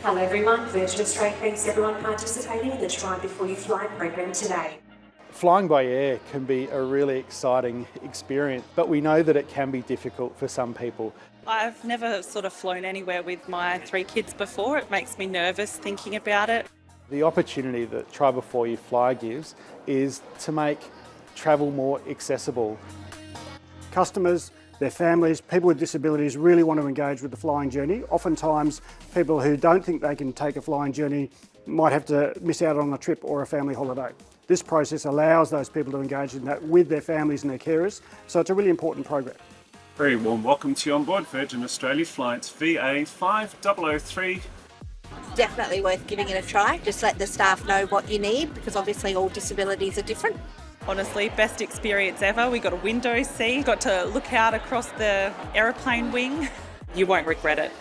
Hello everyone, Virgin Australia thanks everyone participating in the Try Before You Fly program today. Flying by air can be a really exciting experience, but we know that it can be difficult for some people. I've never sort of flown anywhere with my 3 kids before. It makes me nervous thinking about it. The opportunity that Try Before You Fly gives is to make travel more accessible. Customers, their families, people with disabilities really want to engage with the flying journey. Oftentimes, people who don't think they can take a flying journey might have to miss out on a trip or a family holiday. This process allows those people to engage in that with their families and their carers, so it's a really important program. Very warm welcome to you on board Virgin Australia flights VA 5003. Definitely worth giving it a try. Just let the staff know what you need, because obviously all disabilities are different. Honestly, best experience ever. We got a window seat, got to look out across the aeroplane wing. You won't regret it.